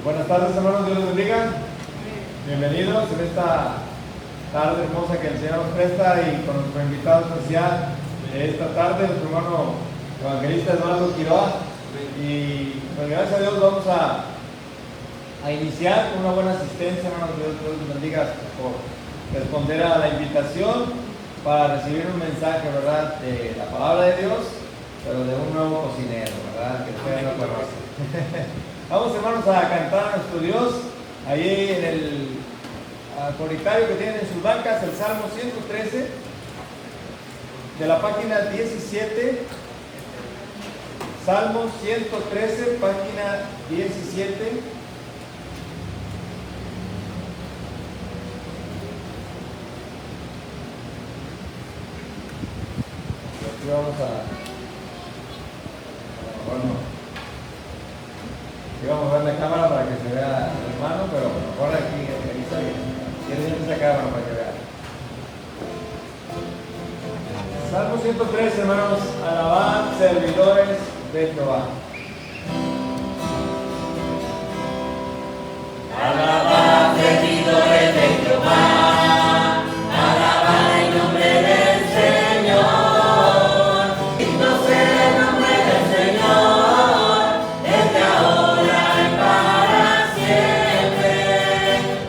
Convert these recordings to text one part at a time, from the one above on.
Buenas tardes, hermanos, Dios les bendiga. Bienvenidos en esta tarde hermosa que el Señor nos presta y con nuestro invitado especial de esta tarde, nuestro hermano evangelista Eduardo Quiroa. Y pues gracias a Dios vamos a iniciar con una buena asistencia, hermanos. Dios les bendiga por responder a la invitación para recibir un mensaje, ¿verdad?, de la palabra de Dios, pero de un nuevo cocinero, ¿verdad?, que ustedes no conocen. Vamos, hermanos, a cantar a nuestro Dios ahí en el coritario que tienen en sus bancas, el Salmo 113 de la página 17. Salmo 113, página 17. Aquí vamos vamos a ver la cámara para que se vea el hermano, pero mejor aquí está bien. Tiene esa cámara para que vea. Salmo 103, hermanos. Alabad, servidores de Jehová. Alabad, servidores de Jehová. Alabad el nombre del Señor. Bendito sea el nombre del Señor, desde ahora y para siempre.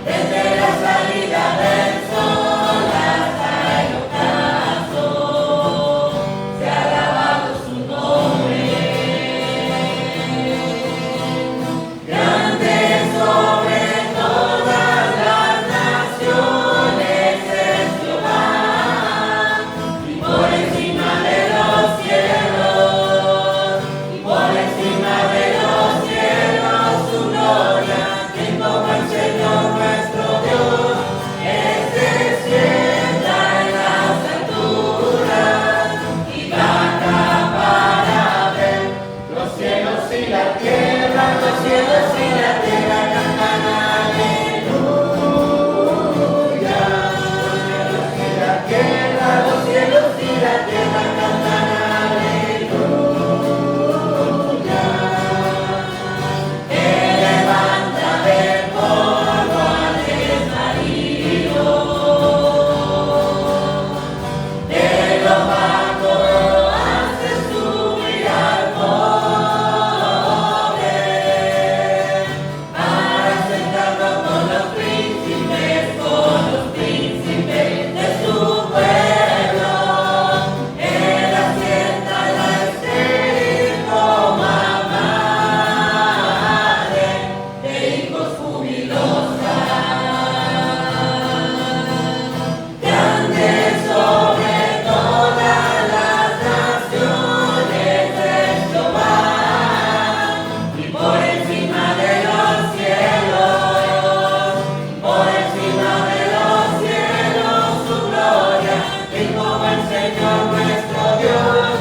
Desde la salida del sol hasta el ocaso, sea alabado su nombre. Grande sobre todas las naciones es Jehová, y por encima de los cielos, y por encima de los cielos su gloria. Quien como el Señor nuestro Dios, se sienta en las alturas y baja para ver los cielos y la tierra. Los cielos y la tierra cantan aleluya. Los cielos y la tierra, los cielos y la tierra cantan aleluya. Él levanta del polvo al desvalido, de lo bajo hace subir al pobre, para sentarlo con los príncipes de su pueblo. Él asienta a la estéril como a madre de hijos jubilosa. Grande sobre todas las naciones es Jehová, y por encima de los cielos, por encima de los cielos su gloria. Y como el Señor nuestro Dios,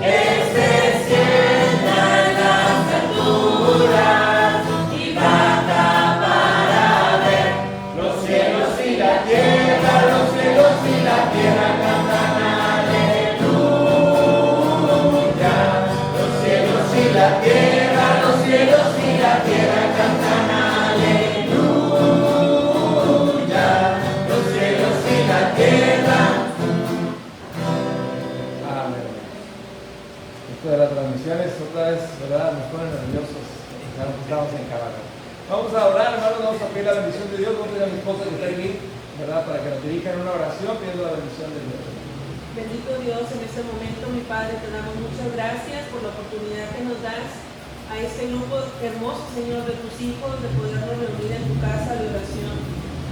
Él se sienta en las alturas y baja para ver los cielos y la tierra. Los cielos y la tierra cantan aleluya. Los cielos y la tierra, los cielos y la tierra cantan aleluya. Los cielos y la tierra. Amén. Esto de las transmisiones otra vez, ¿verdad?, nos pone nerviosos. Estamos en cámara. Vamos a orar, hermanos, vamos a pedir la bendición de Dios. Vamos a pedir a mi esposa que está aquí, ¿verdad?, para que nos dirija en una oración pidiendo la bendición de Dios. Bendito Dios, en este momento, mi Padre, te damos muchas gracias por la oportunidad que nos das a este grupo hermoso, Señor, de tus hijos, de podernos reunir en tu casa de oración.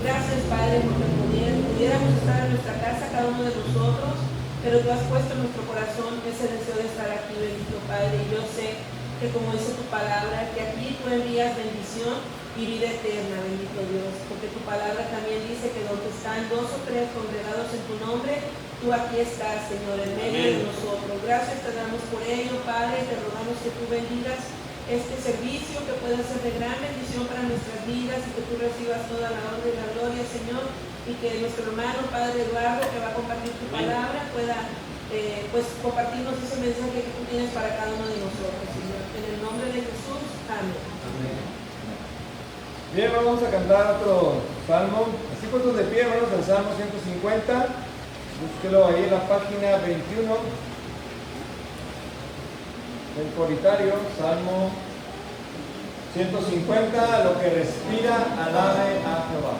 Gracias, Padre, porque pudiéramos estar en nuestra casa cada uno de nosotros, pero tú has puesto en nuestro corazón ese deseo de estar aquí, bendito Padre. Y yo sé que, como dice tu palabra, que aquí tú envías bendición y vida eterna, bendito Dios, porque tu palabra también dice que donde están 2 o 3 congregados en tu nombre, tú aquí estás, Señor, en medio de nosotros. Gracias te damos por ello, Padre. Te rogamos que tú bendigas este servicio, que pueda ser de gran bendición para nuestras vidas y que tú recibas toda la honra y la gloria, Señor, y que nuestro hermano, Padre Eduardo, que va a compartir tu palabra, pueda pues compartirnos ese mensaje que tú tienes. tienes para cada uno de nosotros, Señor. En el nombre de Jesús, amén. Amén. Amén. Amén. Bien, vamos a cantar otro salmo. Así puestos de pie, hermanos, el Salmo 150. Búsquelo ahí en la página 21 del Coritario, Salmo 150. Lo que respira, alabe a Jehová.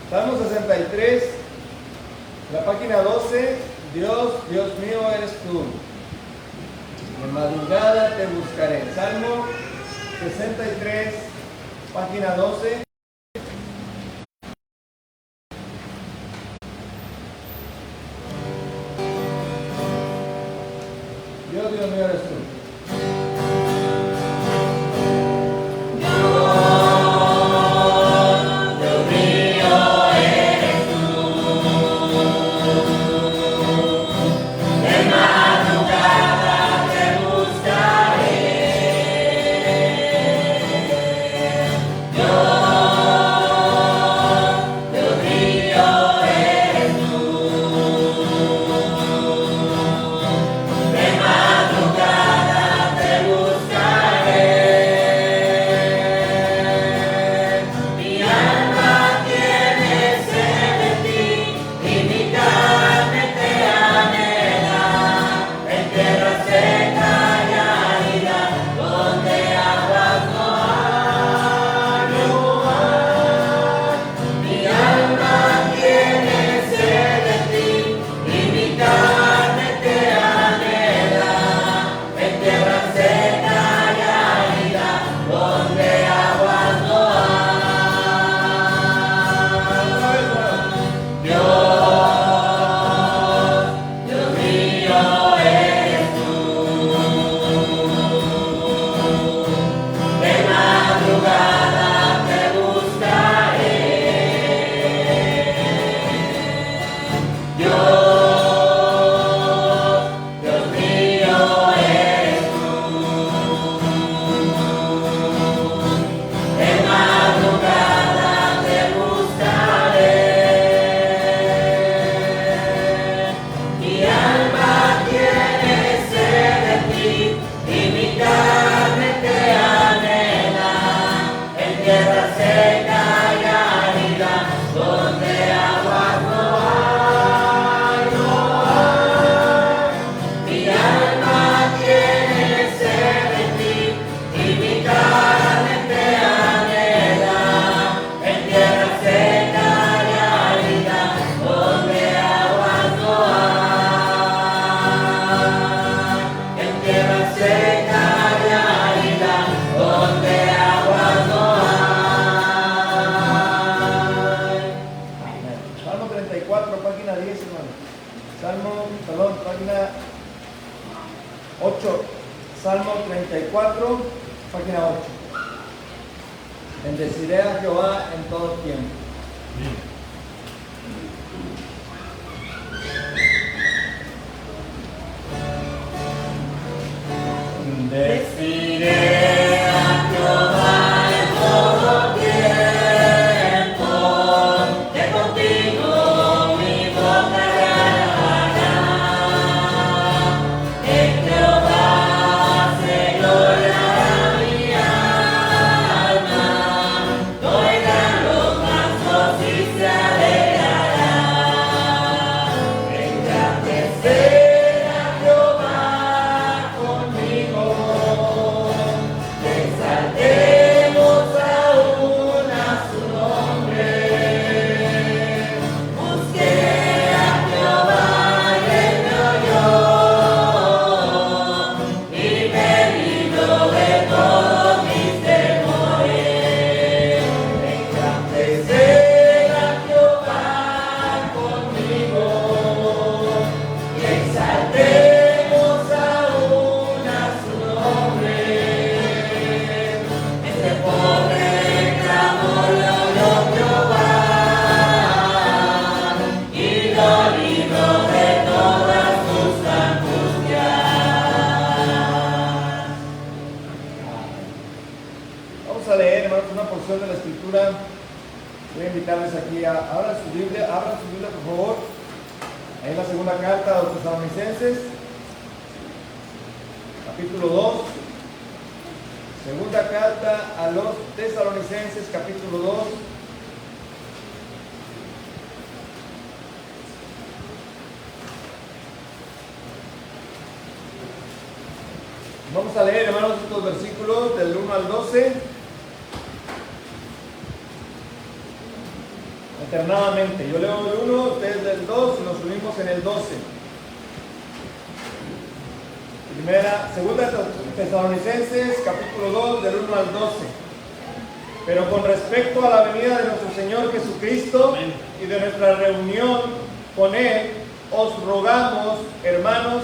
Salmo 63, la página 12. Dios, Dios mío eres tú. En madrugada te buscaré. Salmo 63, página 12. Dios, Dios mío eres tú. De madrugada seca y árida, donde aguas no hay, no hay. Mi alma tiene sed de ti y mi carne te anhela, en tierra seca y árida, donde aguas no hay. En tierra seca y árida, donde aguas no hay. Salmo 34, página 10, hermano. Página 8. Salmo 34, página 8. Bendeciré a Jehová en todo tiempo. Bendeciré a Jehová en todo tiempo, de continuo mi boca alabará. En Jehová se gloriará mi alma, oirán los mansos y se alegrará. Engrandecer a Jehová conmigo, exaltemos aún a su nombre. Busqué a Jehová y él me oyó, y me libró de todos mis temores. Engrandecer a Jehová conmigo, y exaltemos aún a su nombre. Este pobre clamor lo oyó Jehová, y lo libró de todas sus angustias. Vamos a leer, hermanos, una porción de la Escritura. Voy a invitarles aquí a abran su Biblia, por favor. Ahí en la segunda carta a los Tesalonicenses, capítulo 2. Segunda carta a los Tesalonicenses, capítulo 2. Vamos a leer, hermanos, estos versículos del 1 al 12. Alternadamente, yo leo el 1, ustedes del 2 y nos unimos en el 12. Segunda Tesalonicenses, capítulo 2, del 1 al 12. Pero con respecto a la venida de nuestro Señor Jesucristo y de nuestra reunión con Él, os rogamos, hermanos,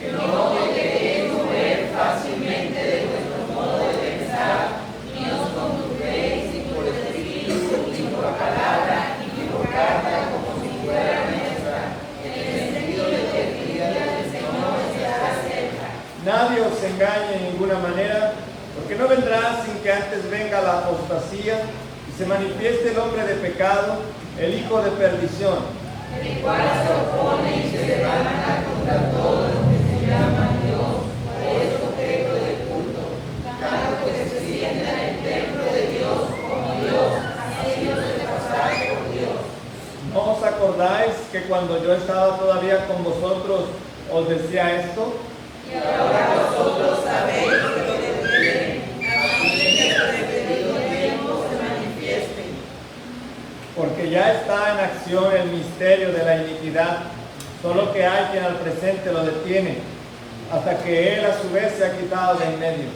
Que no te queréis mover fácilmente de vuestro modo de pensar, ni os conducéis ni por el espíritu, ni por palabra, ni por carta, como si fuera nuestra, en el sentido de que el día del Señor está cerca. nadie os engañe en ninguna manera, porque no vendrá sin que antes venga la apostasía y se manifieste el hombre de pecado, el hijo de perdición, El cual se opone y se levanta contra todo lo que se llama Dios, o es objeto de culto, tanto que se sienta en el templo de Dios como Dios, haciéndose pasar por Dios. ¿no os acordáis que cuando yo estaba todavía con vosotros os decía esto? Y ahora vosotros sabéis que lo detienen, a fin de que su debido tiempo se manifieste. Porque ya está en acción el misterio de la iniquidad, solo que hay quien al presente lo detiene, hasta que él a su vez se ha quitado de en medio.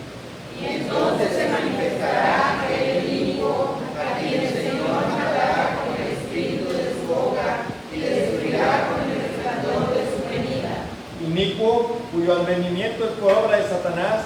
Y entonces se manifestará aquel inicuo, a quien el Señor matará con el espíritu de su boca y destruirá con el resplandor de su venida. Inicuo, cuyo advenimiento es por obra de Satanás,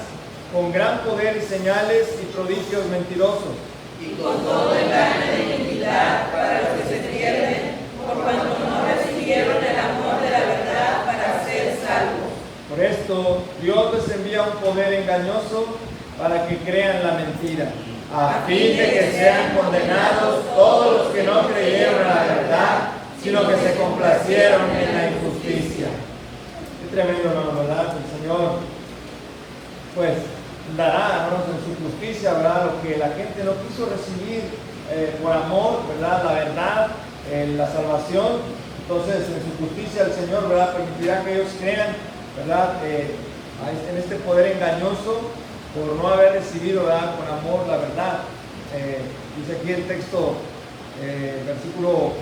con gran poder y señales y prodigios mentirosos, Y con todo engaño de iniquidad para los que se pierden, por cuanto no recibieron el amor de la verdad para ser salvos. Por esto Dios les envía un poder engañoso para que crean la mentira, a fin de que sean condenados todos los que no creyeron a la verdad, sino que se complacieron en la injusticia. Qué tremendo, ¿no? ¿Verdad? El Señor, pues, dará, hermanos, en su justicia, ¿verdad? Lo que la gente no quiso recibir por amor, ¿verdad? La verdad, la salvación. Entonces, en su justicia el Señor, ¿verdad? Permitirá que ellos crean, ¿verdad? En este poder engañoso por no haber recibido, ¿verdad? Con amor la verdad. Dice aquí el texto, versículo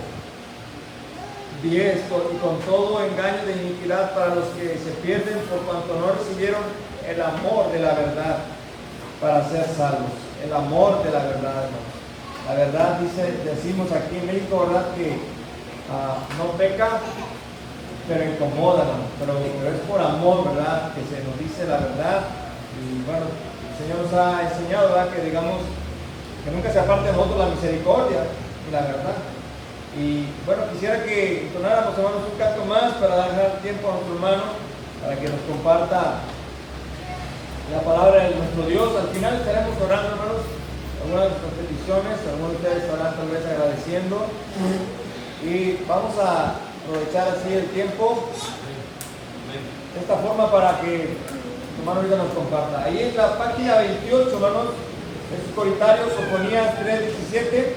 10, y con todo engaño de iniquidad para los que se pierden por cuanto no recibieron el amor de la verdad para ser salvos. El amor de la verdad, hermanos. La verdad, decimos aquí en México, ¿verdad? Que no peca, pero incomoda, ¿no? Pero es por amor, ¿verdad? Que se nos dice la verdad. Y bueno, el Señor nos ha enseñado, ¿verdad? Que digamos, que nunca se aparte de nosotros la misericordia y la verdad. Y bueno, quisiera que entonáramos, hermanos, un canto más para dejar tiempo a nuestro hermano, para que nos comparta la palabra de nuestro Dios. Al final estaremos orando, hermanos, algunas de nuestras peticiones, algunos de ustedes estarán tal vez agradeciendo. Y vamos a aprovechar así el tiempo de esta forma para que tu hermano ahorita nos comparta. Ahí en la página 28, hermanos, en sus coritarios, Sofonías 3:17.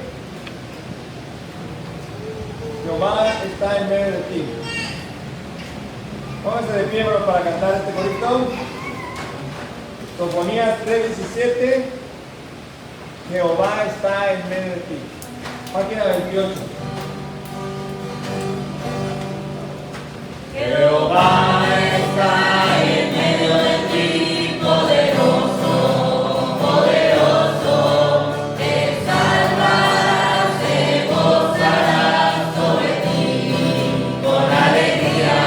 Jehová está en medio de ti. Pónganse de pie, hermanos, para cantar este corito. Sofonías 3:17. Jehová está en medio de ti. Página 28. Jehová está en medio de ti, poderoso, poderoso, te salvarás, te gozarás sobre ti, con alegría,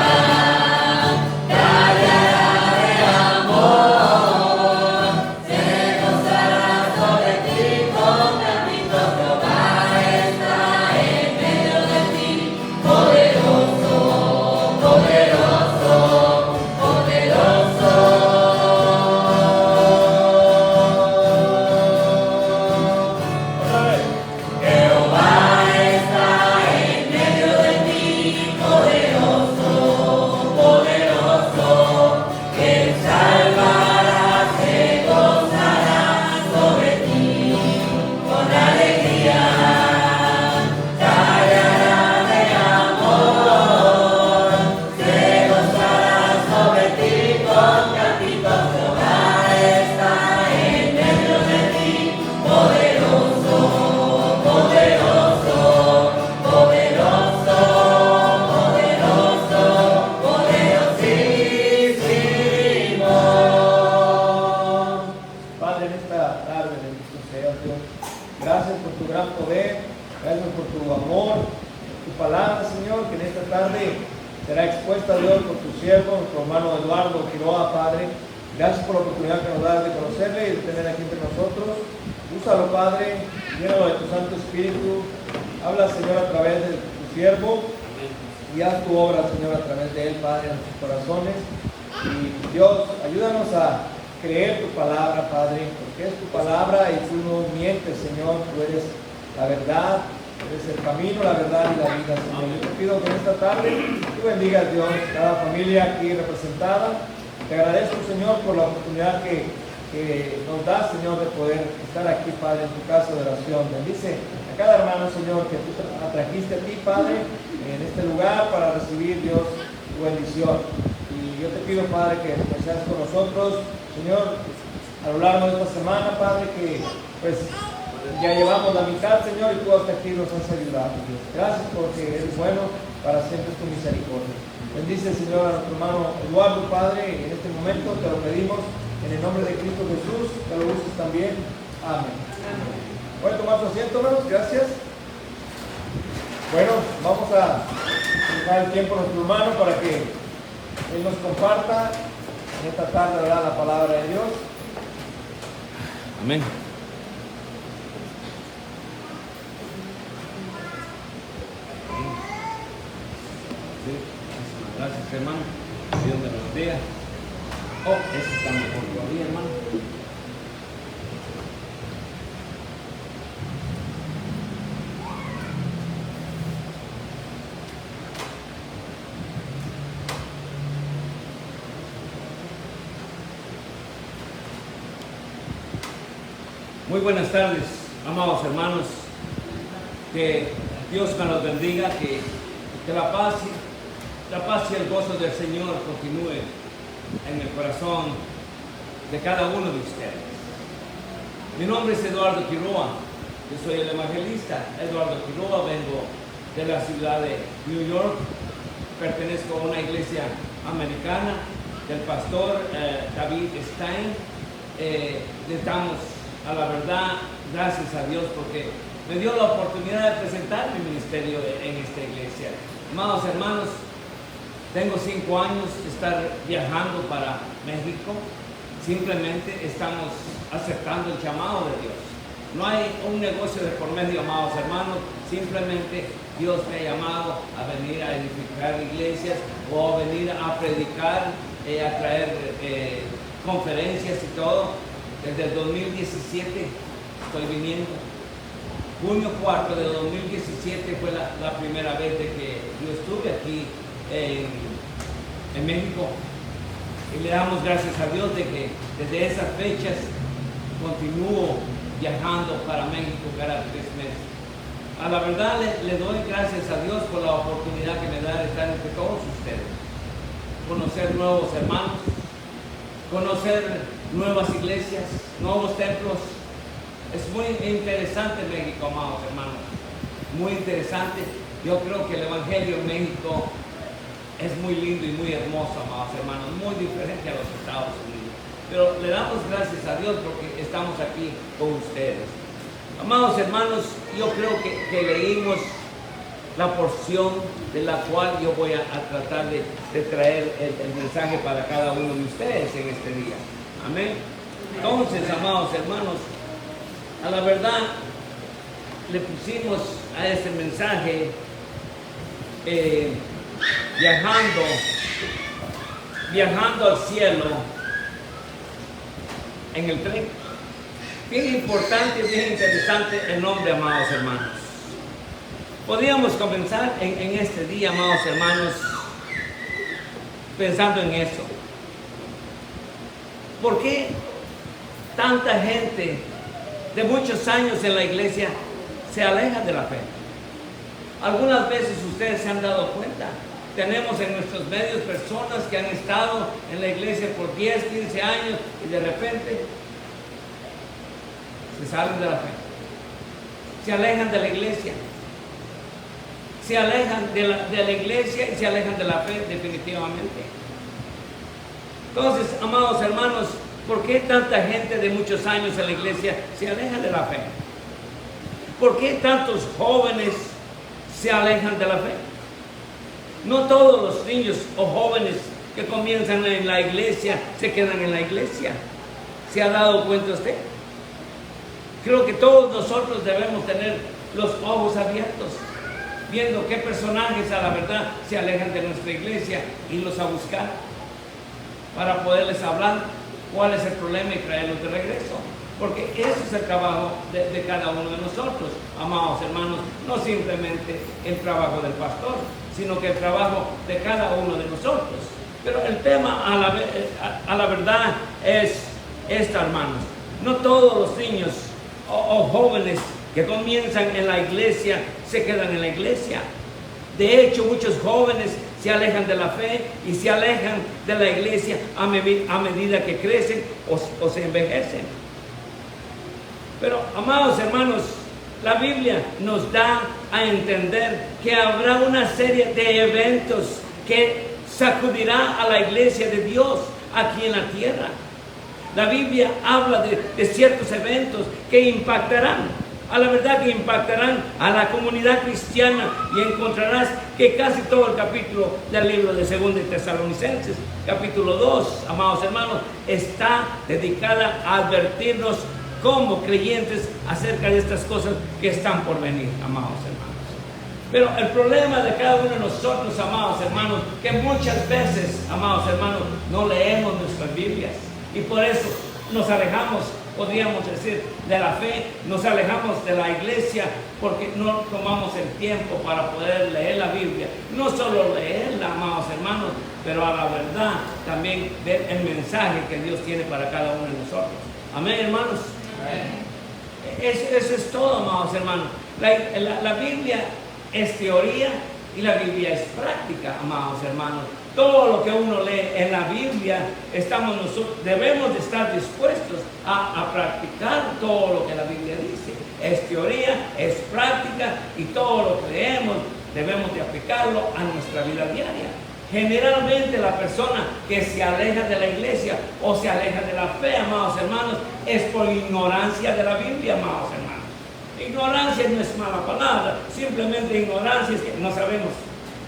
callará de amor, se gozará sobre ti con cánticos. Jehová está en medio de ti, poderoso, poderoso, poderoso. Otra vez. Jehová está en medio de ti, poderoso, poderoso, que salvará, se gozará sobre ti, con alegría, callará de amor, se gozará sobre ti con cánticos. Jehová está en medio de ti, poderoso, poderoso, poderoso, poderoso, poderosísimo. Padre, en esta tarde, bendito seas, Dios. Gracias por tu gran poder, gracias por tu amor, tu palabra, Señor, que en esta tarde será expuesta, Dios, por tu siervo, nuestro hermano Eduardo Quiroa, Padre. Gracias por la oportunidad que nos das de conocerle y de tener aquí entre nosotros. Úsalo, Padre, llénalo de tu Santo Espíritu. Habla, Señor, a través de tu siervo y haz tu obra, Señor, a través de él, Padre, en nuestros corazones. Y Dios, ayúdanos a creer tu palabra, Padre, porque es tu palabra y tú no mientes, Señor. Tú eres la verdad, eres el camino, la verdad y la vida, Señor. Yo te pido que en esta tarde tú bendigas, Dios, cada familia aquí representada. Te agradezco, Señor, por la oportunidad que nos das, Señor, de poder estar aquí, Padre, en tu casa de oración. Bendice a cada hermano, Señor, que tú atrajiste a ti, Padre, en este lugar para recibir, Dios, tu bendición. Y yo te pido, Padre, que seas con nosotros, Señor, a lo largo de esta semana, Padre, que pues ya llevamos la mitad, Señor, y tú hasta aquí nos has ayudado, Dios. Gracias porque eres bueno, para siempre es tu misericordia. Bendice, Señor, a nuestro hermano Eduardo, Padre, en este momento te lo pedimos en el nombre de Cristo Jesús, que lo uses también. Amén. Pueden tomar su asiento, hermanos, gracias. Bueno, vamos a dejar el tiempo a nuestro hermano para que él nos comparta en esta tarde, ¿verdad?, la palabra de Dios. Amén. Gracias, hermano. Dios me lo bendiga. Oh, ese está mejor todavía, hermano. Muy buenas tardes, amados hermanos. Que Dios me los bendiga, que la paz y el gozo del Señor continúe en el corazón de cada uno de ustedes. Mi nombre es Eduardo Quiroa, yo soy el evangelista Eduardo Quiroa, vengo de la ciudad de New York, pertenezco a una iglesia americana del pastor David Stein. Le damos a la verdad gracias a Dios porque me dio la oportunidad de presentar mi ministerio en esta iglesia. Amados hermanos, tengo 5 años de estar viajando para México. Simplemente estamos aceptando el llamado de Dios. No hay un negocio de por medio, amados hermanos. Simplemente Dios me ha llamado a venir a edificar iglesias o a venir a predicar, a traer conferencias y todo. Desde el 2017 estoy viniendo. Junio 4 de 2017 fue la primera vez de que yo estuve aquí en México. Y le damos gracias a Dios de que desde esas fechas continúo viajando para México cada 3 meses. A la verdad le doy gracias a Dios por la oportunidad que me da de estar entre todos ustedes. Conocer nuevos hermanos, conocer nuevas iglesias, nuevos templos. Es muy interesante México, amados hermanos. Muy interesante. Yo creo que el Evangelio en México es muy lindo y muy hermoso, amados hermanos. Muy diferente a los Estados Unidos. Pero le damos gracias a Dios porque estamos aquí con ustedes. Amados hermanos, yo creo que leímos la porción de la cual yo voy a tratar de traer el mensaje para cada uno de ustedes en este día. Amén. Entonces, amados hermanos, a la verdad le pusimos a este mensaje viajando al cielo en el tren. Bien importante, bien interesante el nombre, amados hermanos. Podríamos comenzar en este día, amados hermanos, pensando en eso. ¿Por qué tanta gente de muchos años en la iglesia se aleja de la fe? Algunas veces ustedes se han dado cuenta. Tenemos en nuestros medios personas que han estado en la iglesia por 10, 15 años y de repente se salen de la fe. Se alejan de la iglesia. Se alejan de la iglesia y se alejan de la fe definitivamente. Entonces, amados hermanos, ¿por qué tanta gente de muchos años en la iglesia se aleja de la fe? ¿Por qué tantos jóvenes se alejan de la fe? No todos los niños o jóvenes que comienzan en la iglesia se quedan en la iglesia. ¿Se ha dado cuenta usted? Creo que todos nosotros debemos tener los ojos abiertos, viendo qué personajes a la verdad se alejan de nuestra iglesia, irlos a buscar para poderles hablar cuál es el problema y traerlos de regreso. Porque ese es el trabajo de cada uno de nosotros, amados hermanos, no simplemente el trabajo del pastor, sino que el trabajo de cada uno de nosotros. Pero el tema a la verdad es esto, hermanos. No todos los niños o jóvenes que comienzan en la iglesia se quedan en la iglesia. De hecho, muchos jóvenes se alejan de la fe y se alejan de la iglesia a medida que crecen o se envejecen. Pero, amados hermanos, la Biblia nos da a entender que habrá una serie de eventos que sacudirá a la iglesia de Dios aquí en la tierra. La Biblia habla de ciertos eventos que impactarán, a la verdad que impactarán a la comunidad cristiana, y encontrarás que casi todo el capítulo del libro de 2 de Tesalonicenses, capítulo 2, amados hermanos, está dedicada a advertirnos como creyentes acerca de estas cosas que están por venir, amados hermanos. Pero el problema de cada uno de nosotros, amados hermanos, que muchas veces, amados hermanos, no leemos nuestras Biblias y por eso nos alejamos, podríamos decir, de la fe, nos alejamos de la iglesia porque no tomamos el tiempo para poder leer la Biblia. No solo leerla, amados hermanos, pero a la verdad también ver el mensaje que Dios tiene para cada uno de nosotros. Amén, hermanos. Eso es todo, amados hermanos. La Biblia es teoría y la Biblia es práctica, amados hermanos. Todo lo que uno lee en la Biblia, debemos de estar dispuestos a practicar todo lo que la Biblia dice. Es teoría, es práctica, y todo lo que leemos debemos de aplicarlo a nuestra vida diaria. Generalmente la persona que se aleja de la iglesia o se aleja de la fe, amados hermanos, es por ignorancia de la Biblia, amados hermanos. Ignorancia no es mala palabra, simplemente ignorancia es que no sabemos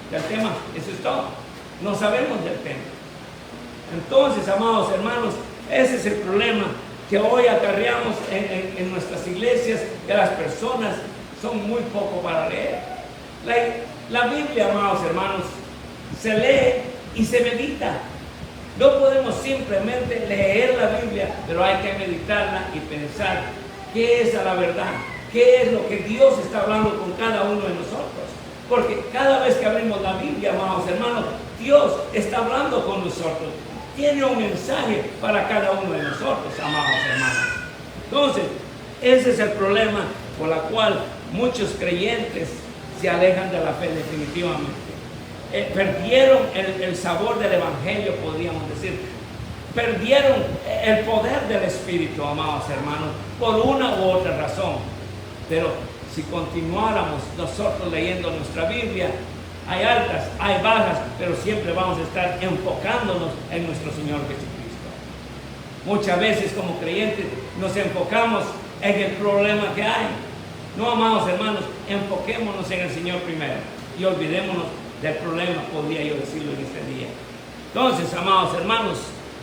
del tema, eso es todo. No sabemos del tema. Entonces, amados hermanos, ese es el problema que hoy acarreamos en nuestras iglesias, que las personas son muy poco para leer. La Biblia, amados hermanos, se lee y se medita. No podemos simplemente leer la Biblia, pero hay que meditarla y pensar qué es a la verdad, qué es lo que Dios está hablando con cada uno de nosotros. Porque cada vez que abrimos la Biblia, amados hermanos, Dios está hablando con nosotros. Tiene un mensaje para cada uno de nosotros, amados hermanos. Entonces, ese es el problema por el cual muchos creyentes se alejan de la fe definitivamente. Perdieron el sabor del Evangelio, podríamos decir. Perdieron el poder del Espíritu, amados hermanos, por una u otra razón. Pero si continuáramos nosotros leyendo nuestra Biblia, hay altas, hay bajas, pero siempre vamos a estar enfocándonos en nuestro Señor Jesucristo. Muchas veces como creyentes nos enfocamos en el problema que hay. No, amados hermanos, enfoquémonos en el Señor primero y olvidémonos del problema, podría yo decirlo en este día. Entonces, amados hermanos,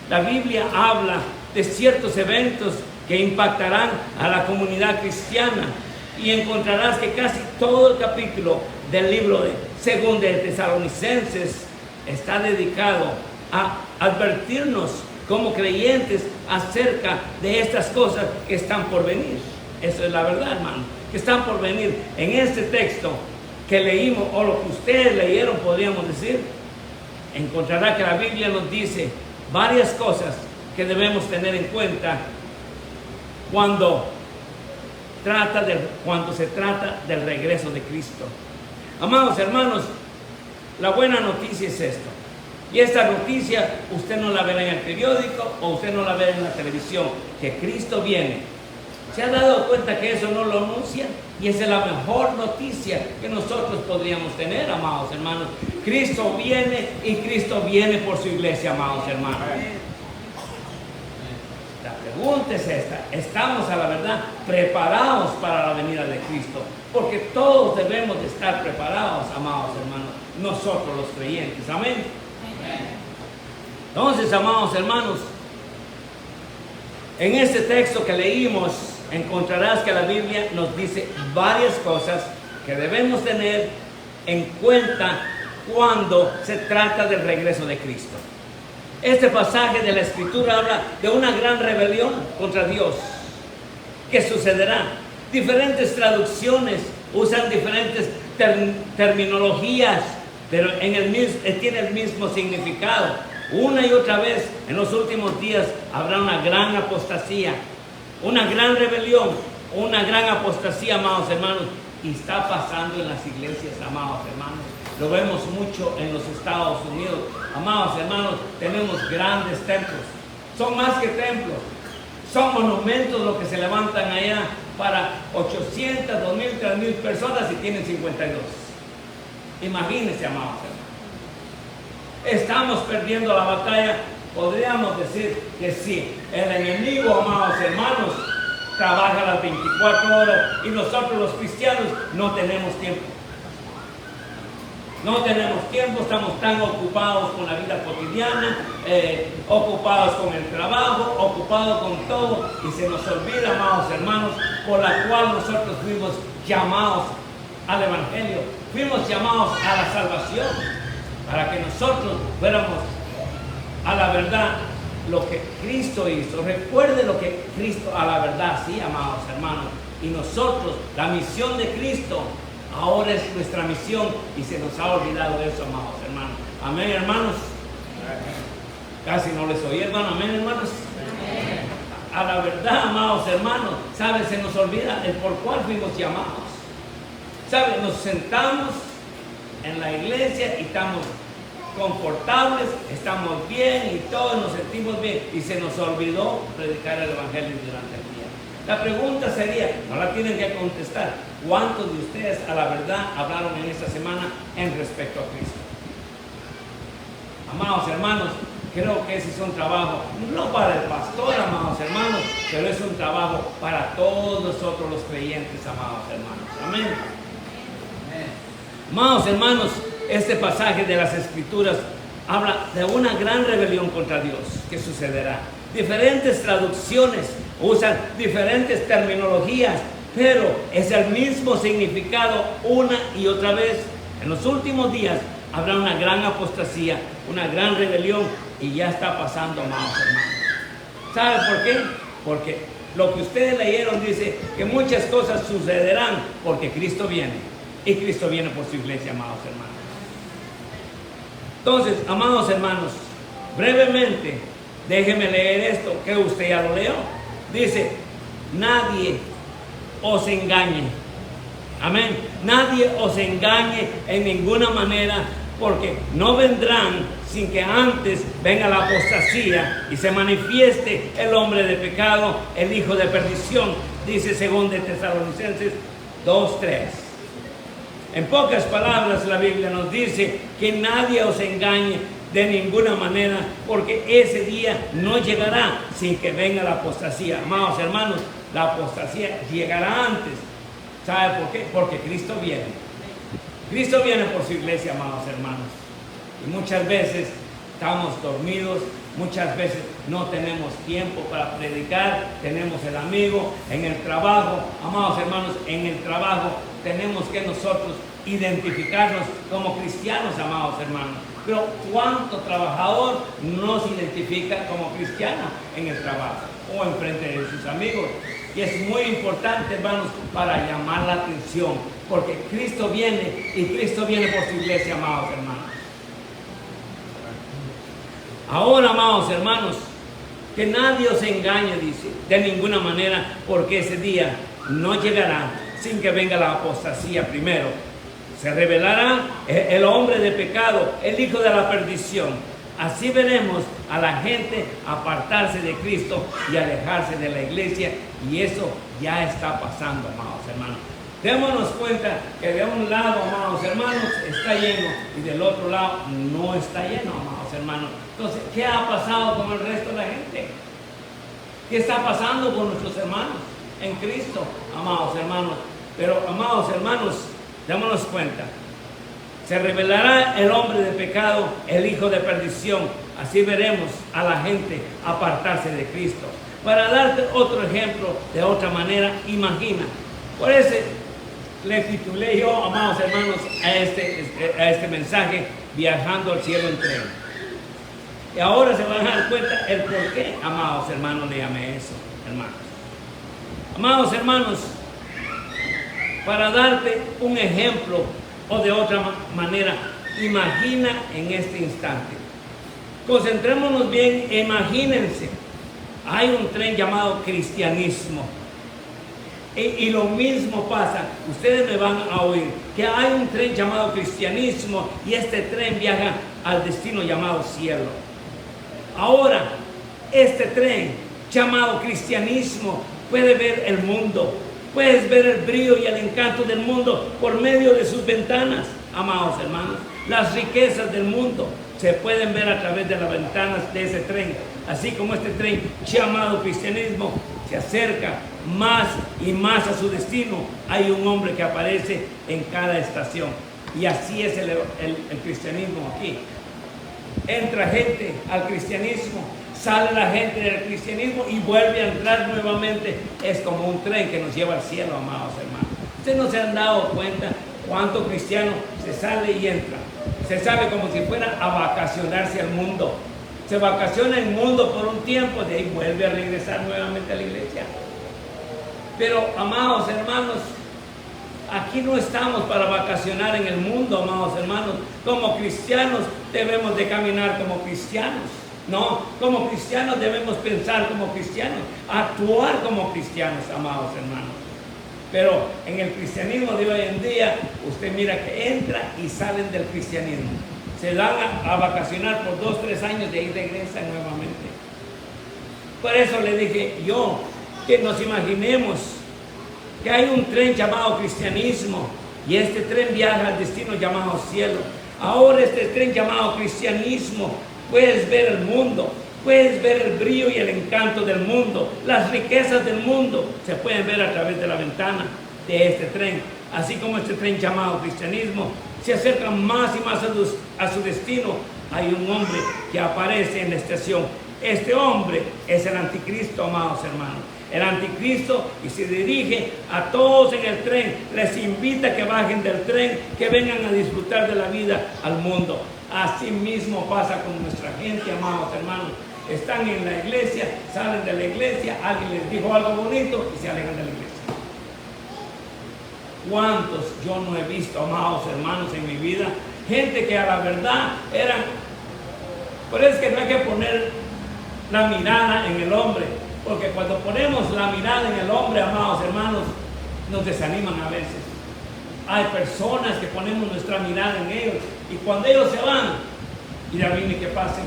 la Biblia habla de ciertos eventos que impactarán a la comunidad cristiana, y encontrarás que casi todo el capítulo del libro de Segunda de Tesalonicenses está dedicado a advertirnos como creyentes acerca de estas cosas que están por venir. Eso es la verdad, hermano, que están por venir. En este texto que leímos, o lo que ustedes leyeron, podríamos decir, encontrará que la Biblia nos dice varias cosas que debemos tener en cuenta cuando se trata del regreso de Cristo. Amados hermanos, la buena noticia es esto. Y esta noticia usted no la verá en el periódico o usted no la verá en la televisión, que Cristo viene. ¿Se ha dado cuenta que eso no lo anuncia? Y esa es la mejor noticia que nosotros podríamos tener, amados hermanos. Cristo viene, y Cristo viene por su iglesia, amados hermanos. La pregunta es esta: ¿estamos a la verdad preparados para la venida de Cristo? Porque todos debemos de estar preparados, amados hermanos, nosotros los creyentes. Amén. Entonces, amados hermanos, en este texto que leímos, encontrarás que la Biblia nos dice varias cosas que debemos tener en cuenta cuando se trata del regreso de Cristo. Este pasaje de la Escritura habla de una gran rebelión contra Dios que sucederá. Diferentes traducciones usan diferentes terminologías, pero tiene el mismo significado. Una y otra vez, en los últimos días habrá una gran apostasía, una gran rebelión, una gran apostasía, amados hermanos, y está pasando en las iglesias, amados hermanos. Lo vemos mucho en los Estados Unidos. Amados hermanos, tenemos grandes templos. Son más que templos, son monumentos los que se levantan allá para 800, 2000, 3000 personas y tienen 52. Imagínense, amados hermanos. Estamos perdiendo la batalla. Podríamos decir que sí. El enemigo, amados hermanos, trabaja las 24 horas y nosotros los cristianos no tenemos tiempo. No tenemos tiempo, estamos tan ocupados con la vida cotidiana, ocupados con el trabajo, ocupados con todo, y se nos olvida, amados hermanos, por la cual nosotros fuimos llamados al Evangelio, fuimos llamados a la salvación, para que nosotros fuéramos a la verdad lo que Cristo hizo. Recuerde lo que Cristo a la verdad, sí, amados hermanos, y nosotros, la misión de Cristo, ahora es nuestra misión, y se nos ha olvidado eso, amados hermanos. Amén, hermanos. Casi no les oí, hermano. Amén, hermanos. a la verdad, amados hermanos, ¿sabe? Se nos olvida el por cuál fuimos llamados. ¿Sabe? Nos sentamos en la iglesia y estamos confortables, estamos bien y todos nos sentimos bien, y se nos olvidó predicar el evangelio durante el día. La pregunta sería, no la tienen que contestar, ¿cuántos de ustedes a la verdad hablaron en esta semana en respecto a Cristo? Amados hermanos, creo que ese es un trabajo, no para el pastor, amados hermanos, pero es un trabajo para todos nosotros los creyentes, amados hermanos. Amén. Amados hermanos, este pasaje de las Escrituras habla de una gran rebelión contra Dios que sucederá. Diferentes traducciones usan diferentes terminologías, pero es el mismo significado una y otra vez. En los últimos días habrá una gran apostasía, una gran rebelión, y ya está pasando, amados hermanos. ¿Sabe por qué? Porque lo que ustedes leyeron dice que muchas cosas sucederán porque Cristo viene. Y Cristo viene por su iglesia, amados hermanos. Entonces, amados hermanos, brevemente, déjenme leer esto, que usted ya lo leyó. Dice, nadie os engañe. Amén. Nadie os engañe en ninguna manera, porque no vendrán sin que antes venga la apostasía y se manifieste el hombre de pecado, el hijo de perdición. Dice 2 Tesalonicenses 2:3. En pocas palabras, la Biblia nos dice que nadie os engañe de ninguna manera, porque ese día no llegará sin que venga la apostasía. Amados hermanos, la apostasía llegará antes. ¿Sabe por qué? Porque Cristo viene. Cristo viene por su iglesia, amados hermanos. Y muchas veces estamos dormidos, muchas veces no tenemos tiempo para predicar, tenemos el amigo en el trabajo. Amados hermanos, en el trabajo tenemos que nosotros identificarnos como cristianos, amados hermanos. Pero ¿cuánto trabajador no se identifica como cristiano en el trabajo o en frente de sus amigos? Y es muy importante, hermanos, para llamar la atención, porque Cristo viene y Cristo viene por su iglesia, amados hermanos. Ahora, amados hermanos, que nadie os engañe, dice, de ninguna manera, porque ese día no llegará sin que venga la apostasía primero. Se revelará el hombre de pecado, el hijo de la perdición. Así veremos a la gente apartarse de Cristo y alejarse de la iglesia, y eso ya está pasando, amados hermanos. Démonos cuenta que de un lado, amados hermanos, está lleno y del otro lado no está lleno, amados hermanos. Entonces, ¿qué ha pasado con el resto de la gente? ¿Qué está pasando con nuestros hermanos en Cristo, amados hermanos? Pero, amados hermanos, démonos cuenta. Se revelará el hombre de pecado, el hijo de perdición. Así veremos a la gente apartarse de Cristo. Para darte otro ejemplo de otra manera, imagina. Por eso le titulé yo, amados hermanos, a este mensaje, Viajando al cielo en tren. Y ahora se van a dar cuenta el por qué, amados hermanos, le llamé eso, hermanos. Amados hermanos, para darte un ejemplo o de otra manera, imagina en este instante. Concentrémonos bien, imagínense. Hay un tren llamado cristianismo. Y lo mismo pasa, ustedes me van a oír, que hay un tren llamado cristianismo y este tren viaja al destino llamado cielo. Ahora, este tren llamado cristianismo puede ver el mundo. Puedes ver el brillo y el encanto del mundo por medio de sus ventanas, amados hermanos. Las riquezas del mundo se pueden ver a través de las ventanas de ese tren. Así como este tren llamado cristianismo se acerca más y más a su destino, hay un hombre que aparece en cada estación. Y así es el cristianismo aquí. Entra gente al cristianismo, sale la gente del cristianismo y vuelve a entrar nuevamente. Es como un tren que nos lleva al cielo, amados hermanos. Ustedes no se han dado cuenta cuánto cristiano se sale y entra. Se sale como si fuera a vacacionarse al mundo. Se vacaciona el mundo por un tiempo, de ahí vuelve a regresar nuevamente a la iglesia. Pero, amados hermanos, aquí no estamos para vacacionar en el mundo, amados hermanos. Como cristianos debemos de caminar como cristianos. No, como cristianos debemos pensar como cristianos, actuar como cristianos, amados hermanos. Pero en el cristianismo de hoy en día, usted mira que entra y salen del cristianismo. Se van a vacacionar por 2, 3 años y ahí regresan nuevamente. Por eso le dije yo que nos imaginemos que hay un tren llamado cristianismo y este tren viaja al destino llamado cielo. Ahora este tren llamado cristianismo, puedes ver el mundo, puedes ver el brillo y el encanto del mundo, las riquezas del mundo se pueden ver a través de la ventana de este tren. Así como este tren llamado cristianismo se acerca más y más a su destino, hay un hombre que aparece en la estación. Este hombre es el anticristo, amados hermanos. El anticristo, y se dirige a todos en el tren, les invita a que bajen del tren, que vengan a disfrutar de la vida al mundo. Así mismo pasa con nuestra gente, amados hermanos. Están en la iglesia, salen de la iglesia, alguien les dijo algo bonito y se alejan de la iglesia. ¿Cuántos yo no he visto, amados hermanos, en mi vida? Gente que a la verdad eran... Por eso es que no hay que poner la mirada en el hombre, porque cuando ponemos la mirada en el hombre, amados hermanos, nos desaniman a veces. Hay personas que ponemos nuestra mirada en ellos y cuando ellos se van, y adivinen qué pasa.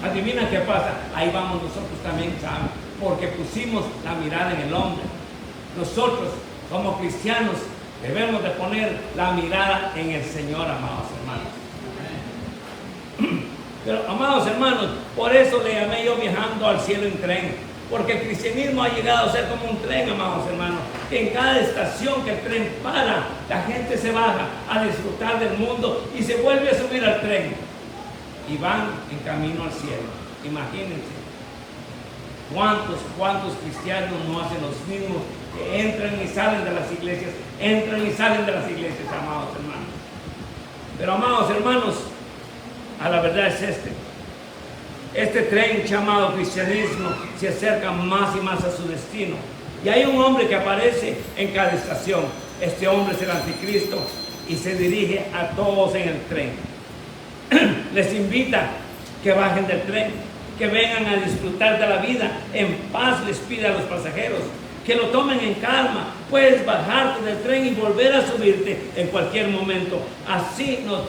Adivina qué pasa. Ahí vamos nosotros también, ¿saben? Porque pusimos la mirada en el hombre. Nosotros, como cristianos, debemos de poner la mirada en el Señor, amados hermanos. Pero, amados hermanos, por eso le llamé yo viajando al cielo en tren. Porque el cristianismo ha llegado a ser como un tren, amados hermanos, que en cada estación que el tren para, la gente se baja a disfrutar del mundo y se vuelve a subir al tren y van en camino al cielo. Imagínense cuántos cristianos no hacen los mismos, que entran y salen de las iglesias, amados hermanos. Pero, amados hermanos, a la verdad es este tren llamado cristianismo se acerca más y más a su destino. Y hay un hombre que aparece en cada estación. Este hombre es el anticristo y se dirige a todos en el tren. Les invita que bajen del tren, que vengan a disfrutar de la vida. En paz les pide a los pasajeros que lo tomen en calma. Puedes bajarte del tren y volver a subirte en cualquier momento. Así nos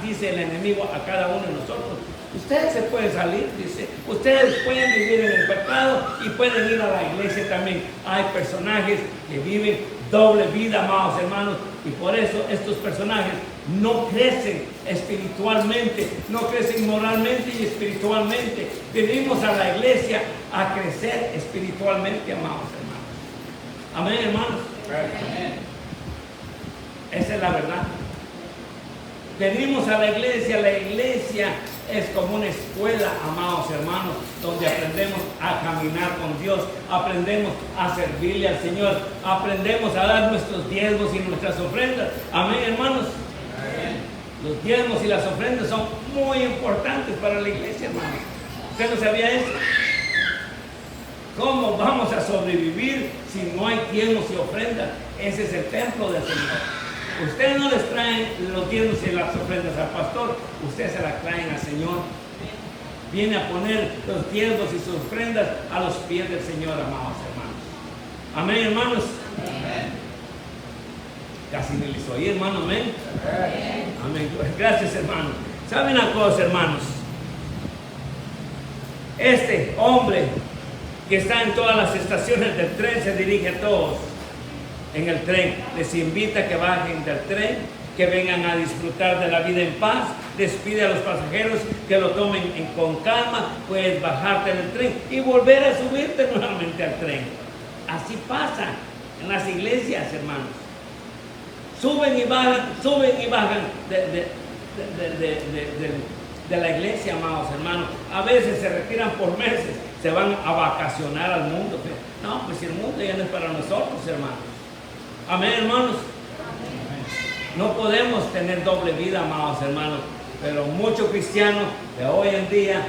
dice el enemigo a cada uno de nosotros. Ustedes se pueden salir, dice. Ustedes pueden vivir en el pecado y pueden ir a la iglesia también. Hay personajes que viven doble vida, amados hermanos, y por eso estos personajes no crecen espiritualmente, no crecen moralmente y espiritualmente. Venimos a la iglesia a crecer espiritualmente, amados hermanos. Amén, hermanos. Amén. Esa es la verdad. Venimos a la iglesia es como una escuela, amados hermanos, donde aprendemos a caminar con Dios, aprendemos a servirle al Señor, aprendemos a dar nuestros diezmos y nuestras ofrendas. Amén, hermanos. Amén. Los diezmos y las ofrendas son muy importantes para la iglesia, hermanos. ¿Usted no sabía eso? ¿Cómo vamos a sobrevivir si no hay diezmos y ofrendas? Ese es el templo del Señor. Ustedes no les traen los diezmos y las ofrendas al pastor, ustedes se las traen al Señor. Viene a poner los diezmos y sus ofrendas a los pies del Señor, amados hermanos. Amén, hermanos. Amén. Casi me les oí, hermano. Amén. Amén. Gracias, hermano. ¿Saben una cosa, hermanos? Este hombre que está en todas las estaciones del tren se dirige a todos. En el tren, les invita a que bajen del tren, que vengan a disfrutar de la vida en paz, les pide a los pasajeros que lo tomen con calma, puedes bajarte del tren y volver a subirte nuevamente al tren. Así pasa en las iglesias, hermanos. Suben y bajan de la iglesia, amados hermanos. A veces se retiran por meses, se van a vacacionar al mundo. No, pues el mundo ya no es para nosotros, hermanos. Amén, hermanos. Amén. No podemos tener doble vida, amados hermanos, pero muchos cristianos de hoy en día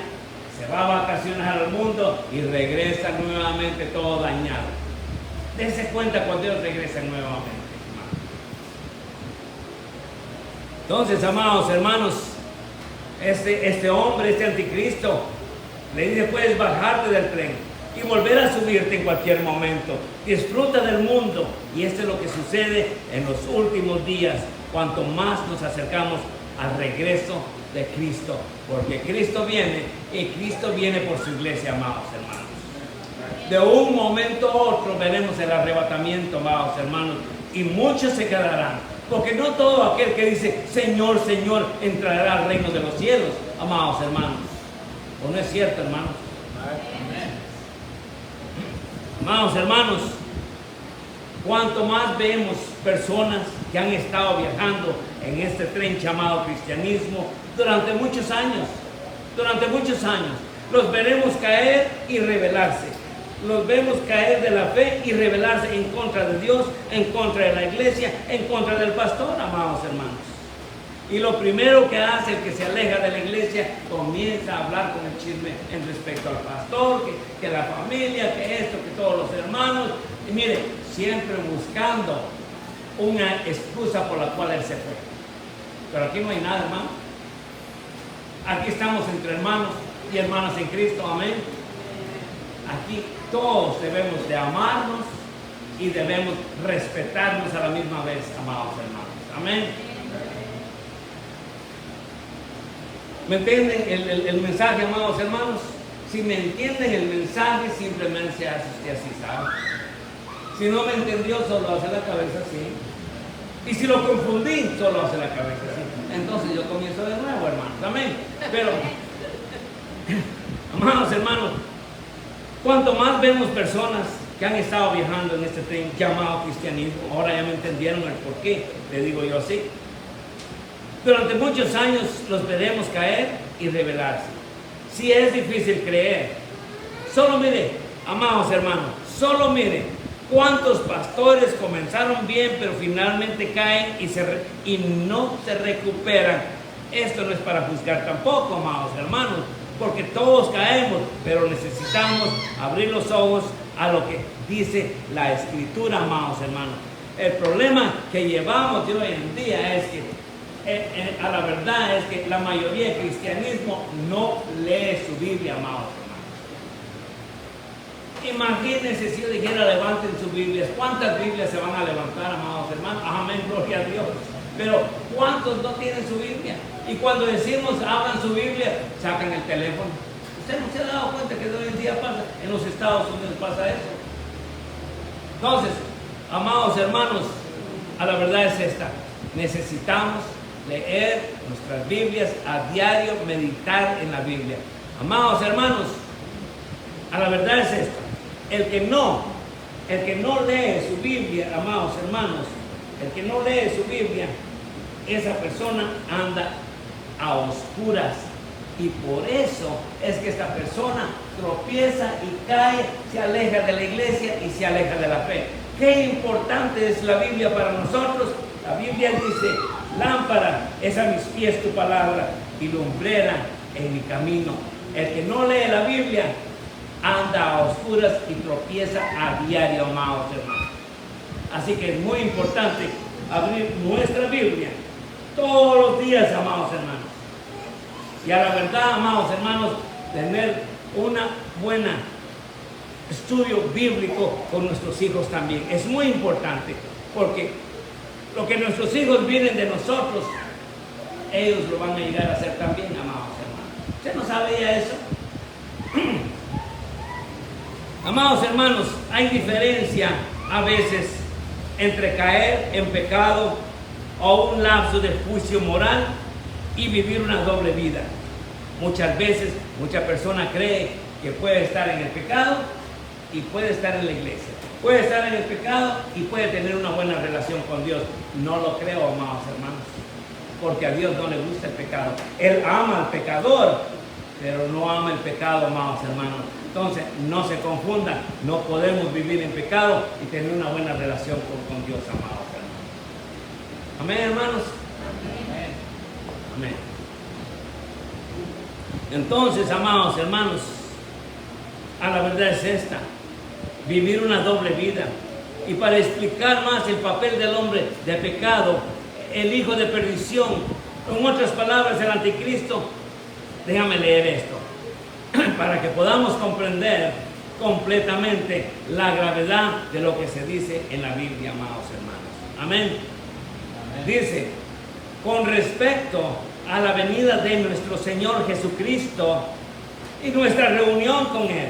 se van a vacacionar al mundo y regresan nuevamente todo dañado. Dense cuenta cuando ellos regresan nuevamente, hermanos. Entonces, amados hermanos, este hombre, este anticristo, Le dice, puedes bajarte del tren y volver a subirte en cualquier momento. Disfruta del mundo. Y esto es lo que sucede en los últimos días, cuanto más nos acercamos al regreso de Cristo. Porque Cristo viene, y Cristo viene por su iglesia, amados hermanos. De un momento a otro veremos el arrebatamiento, amados hermanos, y muchos se quedarán. Porque no todo aquel que dice, Señor, Señor, entrará al reino de los cielos, amados hermanos. ¿O no es cierto, hermanos? Amados hermanos, cuanto más vemos personas que han estado viajando en este tren llamado cristianismo durante muchos años, los veremos caer y rebelarse. Los vemos caer de la fe y rebelarse en contra de Dios, en contra de la iglesia, en contra del pastor, amados hermanos. Y lo primero que hace el que se aleja de la iglesia, comienza a hablar con el chisme en respecto al pastor, que la familia, que esto, que todos los hermanos. Y mire, siempre buscando una excusa por la cual él se fue. Pero aquí no hay nada, hermano. Aquí estamos entre hermanos y hermanas en Cristo, amén. Aquí todos debemos de amarnos y debemos respetarnos a la misma vez, amados hermanos, amén. ¿Me entienden el mensaje, amados hermanos? Si me entienden el mensaje, simplemente se hace usted así, ¿sabe? Si no me entendió, solo hace la cabeza así. Y si lo confundí, solo hace la cabeza así. Entonces yo comienzo de nuevo, hermanos, amén. Pero, amados hermanos, cuanto más vemos personas que han estado viajando en este tren llamado cristianismo, ahora ya me entendieron el por qué, le digo yo así. Durante muchos años los veremos caer y rebelarse. Si es difícil creer, solo mire, amados hermanos, solo mire cuántos pastores comenzaron bien, pero finalmente caen y no se recuperan. Esto no es para juzgar tampoco, amados hermanos, porque todos caemos, pero necesitamos abrir los ojos a lo que dice la Escritura, amados hermanos. El problema que llevamos de hoy en día es que, a la verdad, es que la mayoría del cristianismo no lee su Biblia, amados hermanos. Imagínense si yo dijera, levanten sus Biblias. ¿Cuántas Biblias se van a levantar, amados hermanos? Amén, gloria a Dios. Pero ¿cuántos no tienen su Biblia? Y cuando decimos abran su Biblia, sacan el teléfono. ¿Usted no se ha dado cuenta que hoy en día pasa? En los Estados Unidos pasa eso. Entonces, amados hermanos, a la verdad es esta. Necesitamos leer nuestras Biblias a diario, meditar en la Biblia. Amados hermanos, a la verdad es esta. El que no lee su Biblia, amados hermanos, el que no lee su Biblia, esa persona anda a oscuras. Y por eso es que esta persona tropieza y cae, se aleja de la iglesia y se aleja de la fe. Qué importante es la Biblia para nosotros. La Biblia dice, lámpara es a mis pies tu palabra y lumbrera en mi camino. El que no lee la Biblia anda a oscuras y tropieza a diario, amados hermanos. Así que es muy importante abrir nuestra Biblia todos los días, amados hermanos. Y a la verdad, amados hermanos, tener una buena estudio bíblico con nuestros hijos también. Es muy importante, porque lo que nuestros hijos vienen de nosotros, ellos lo van a llegar a hacer también, amados hermanos. ¿Usted no sabía eso? Amados hermanos, hay diferencia a veces entre caer en pecado o un lapso de juicio moral y vivir una doble vida. Muchas veces, mucha persona cree que puede estar en el pecado y puede estar en la iglesia. Puede estar en el pecado y puede tener una buena relación con Dios. No lo creo, amados hermanos, porque a Dios no le gusta el pecado. Él ama al pecador, pero no ama el pecado, amados hermanos. Entonces, no se confundan, no podemos vivir en pecado y tener una buena relación con Dios, amados hermanos. Amén, hermanos. Amén. Entonces, amados hermanos, a la verdad es esta: vivir una doble vida. Y para explicar más el papel del hombre de pecado, el hijo de perdición, en otras palabras, el anticristo, déjame leer esto. para que podamos comprender completamente la gravedad de lo que se dice en la Biblia, amados hermanos. Amén. Dice, con respecto a la venida de nuestro Señor Jesucristo y nuestra reunión con Él,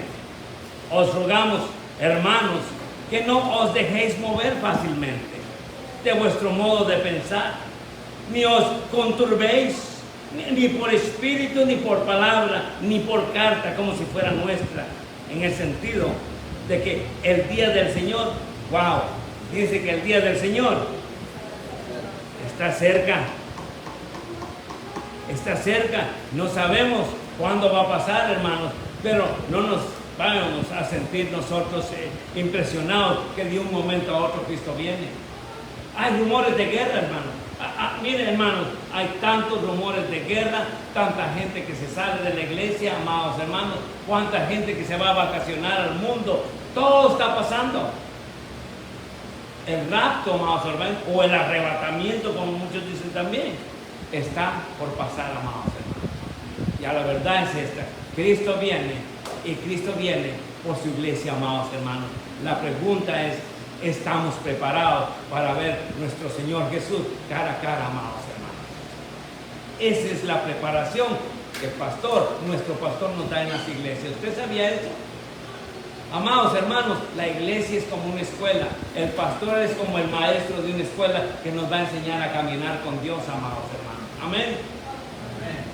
os rogamos, hermanos, que no os dejéis mover fácilmente de vuestro modo de pensar, ni os conturbéis, ni por espíritu, ni por palabra, ni por carta, como si fuera nuestra, en el sentido de que el día del Señor, wow, dice que el día del Señor está cerca. Está cerca. No sabemos cuándo va a pasar, hermanos, pero no nos vamos a sentir nosotros impresionados que de un momento a otro Cristo viene. Hay rumores de guerra, hermanos. Miren, hermanos, hay tantos rumores de guerra, tanta gente que se sale de la iglesia, amados hermanos, cuánta gente que se va a vacacionar al mundo. Todo está pasando. El rapto, amados hermanos, o el arrebatamiento, como muchos dicen también, está por pasar, amados hermanos. Ya la verdad es esta: Cristo viene, y Cristo viene por su iglesia, amados hermanos. La pregunta es: ¿estamos preparados para ver nuestro Señor Jesús cara a cara, amados hermanos? Esa es la preparación que nuestro pastor nos da en las iglesias. ¿Usted sabía eso? Amados hermanos, la iglesia es como una escuela. El pastor es como el maestro de una escuela que nos va a enseñar a caminar con Dios, amados hermanos. Amén. Amén.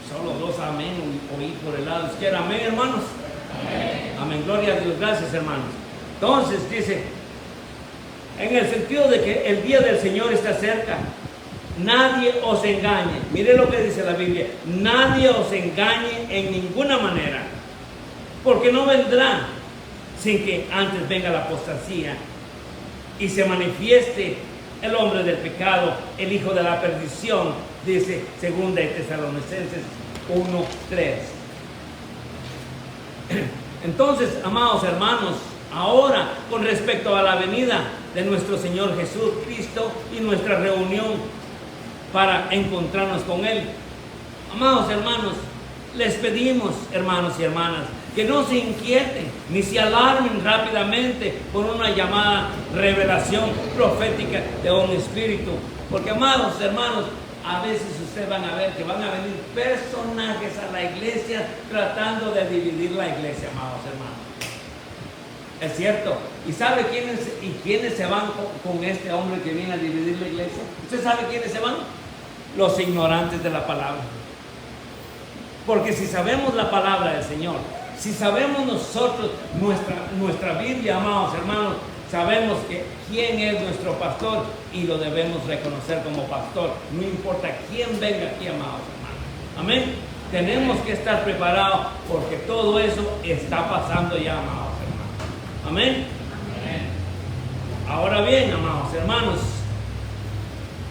Solo dos amén oí por el lado izquierdo. Amén, hermanos. Amén. Amén. Gloria a Dios. Gracias, hermanos. Entonces dice, en el sentido de que el día del Señor está cerca, nadie os engañe. Mire lo que dice la Biblia: nadie os engañe en ninguna manera, porque no vendrá sin que antes venga la apostasía y se manifieste el hombre del pecado, el hijo de la perdición, dice 2 Tesalonicenses 1:3. Entonces, amados hermanos, ahora con respecto a la venida de nuestro Señor Jesucristo y nuestra reunión para encontrarnos con Él, amados hermanos, les pedimos, hermanos y hermanas, que no se inquieten ni se alarmen rápidamente por una llamada revelación profética de un espíritu, porque, amados hermanos, a veces ustedes van a ver que van a venir personajes a la iglesia tratando de dividir la iglesia, amados hermanos. Es cierto. ¿Y sabe quiénes se van con este hombre que viene a dividir la iglesia? ¿Usted sabe quiénes se van? Los ignorantes de la palabra. Porque si sabemos la palabra del Señor, si sabemos nosotros nuestra Biblia, amados hermanos, sabemos que quién es nuestro pastor y lo debemos reconocer como pastor. No importa quién venga aquí, amados hermanos. Amén. Tenemos que estar preparados porque todo eso está pasando ya, amados hermanos. Amén. Amén. Ahora bien, amados hermanos,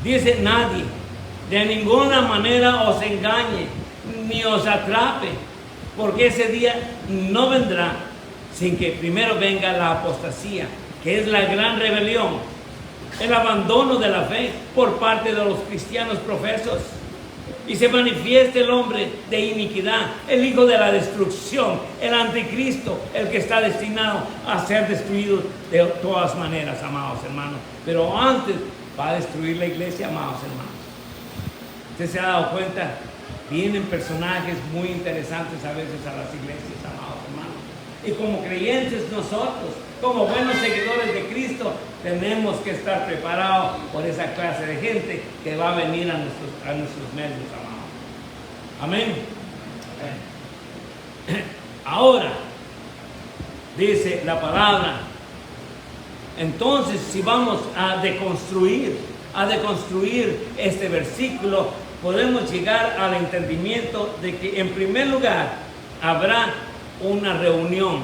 dice: nadie de ninguna manera os engañe ni os atrape, porque ese día no vendrá sin que primero venga la apostasía, que es la gran rebelión, el abandono de la fe por parte de los cristianos profesos, y se manifieste el hombre de iniquidad, el hijo de la destrucción, el anticristo, el que está destinado a ser destruido de todas maneras, amados hermanos. Pero antes va a destruir la iglesia, amados hermanos. ¿Usted se ha dado cuenta? Vienen personajes muy interesantes a veces a las iglesias, amados hermanos. Y como creyentes nosotros, como buenos seguidores de Cristo, tenemos que estar preparados por esa clase de gente que va a venir a nuestros medios, amados. Amén. Ahora, dice la palabra, entonces si vamos a deconstruir este versículo, podemos llegar al entendimiento de que en primer lugar habrá una reunión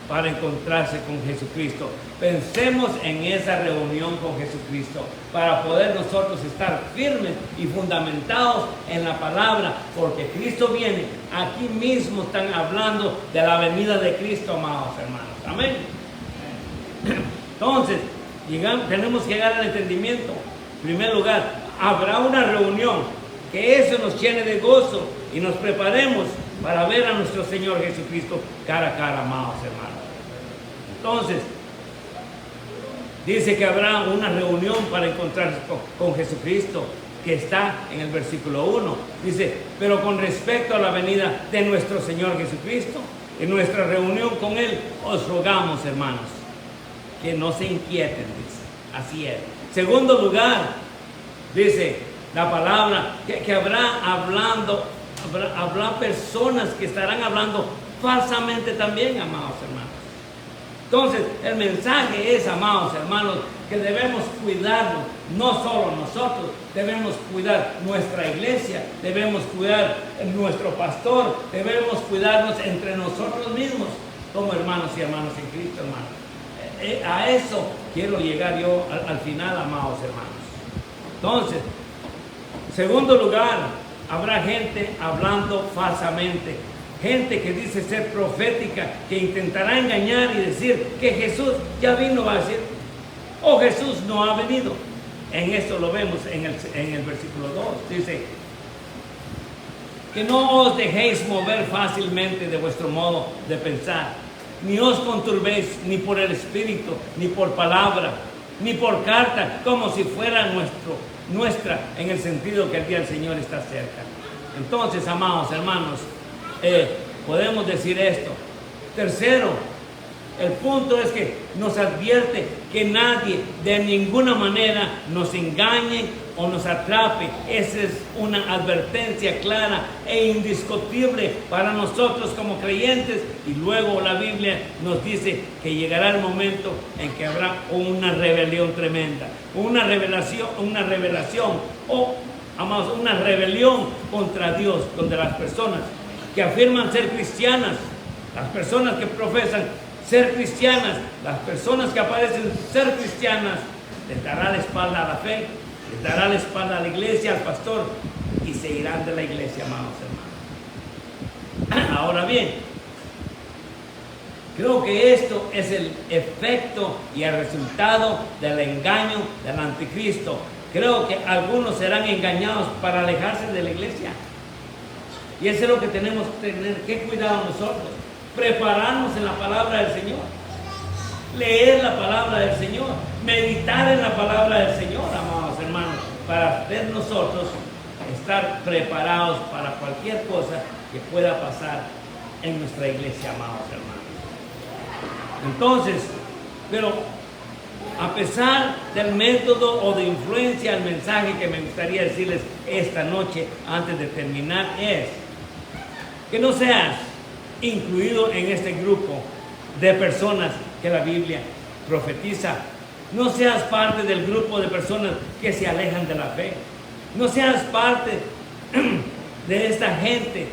para encontrarse con Jesucristo. Pensemos en esa reunión con Jesucristo para poder nosotros estar firmes y fundamentados en la palabra, porque Cristo viene. Aquí mismo están hablando de la venida de Cristo, amados hermanos. Amén. Entonces, tenemos que llegar al entendimiento. En primer lugar, habrá una reunión, que eso nos llene de gozo y nos preparemos para ver a nuestro Señor Jesucristo cara a cara, amados hermanos. Entonces, dice que habrá una reunión para encontrarse con Jesucristo, que está en el versículo 1. Dice, pero con respecto a la venida de nuestro Señor Jesucristo, en nuestra reunión con Él, os rogamos, hermanos, que no se inquieten, dice. Así es. Segundo lugar, dice la palabra, que habrá personas que estarán hablando falsamente también, amados hermanos. Entonces, el mensaje es, amados hermanos, que debemos cuidarnos, no solo nosotros, debemos cuidar nuestra iglesia, debemos cuidar nuestro pastor, debemos cuidarnos entre nosotros mismos, como hermanos y hermanas en Cristo, hermanos. A eso quiero llegar yo al final, amados hermanos. Entonces, segundo lugar, habrá gente hablando falsamente. Gente que dice ser profética, que intentará engañar y decir que Jesús ya vino, va a decir, o Jesús no ha venido. En esto lo vemos en el versículo 2. Dice, que no os dejéis mover fácilmente de vuestro modo de pensar, ni os conturbéis ni por el Espíritu, ni por palabra, ni por carta, como si fuera nuestra, en el sentido que el día del Señor está cerca. Entonces, amados hermanos, podemos decir esto. Tercero, el punto es que nos advierte que nadie de ninguna manera nos engañe o nos atrape. Esa es una advertencia clara e indiscutible para nosotros como creyentes. Y luego la Biblia nos dice que llegará el momento en que habrá una rebelión tremenda, una rebelión contra Dios, donde las personas que afirman ser cristianas, las personas que profesan ser cristianas, las personas que aparecen ser cristianas, les dará la espalda a la fe, les dará la espalda a la iglesia, al pastor, y se irán de la iglesia, amados hermanos. Ahora bien, creo que esto es el efecto y el resultado del engaño del anticristo. Creo que algunos serán engañados para alejarse de la iglesia. Y eso es lo que tenemos que tener que cuidado nosotros. Prepararnos en la palabra del Señor. Leer la palabra del Señor. Meditar en la palabra del Señor, amados hermanos. Para hacer nosotros estar preparados para cualquier cosa que pueda pasar en nuestra iglesia, amados hermanos. Entonces, pero a pesar del método o de influencia, el mensaje que me gustaría decirles esta noche antes de terminar es que no seas incluido en este grupo de personas que la Biblia profetiza. No seas parte del grupo de personas que se alejan de la fe. No seas parte de esta gente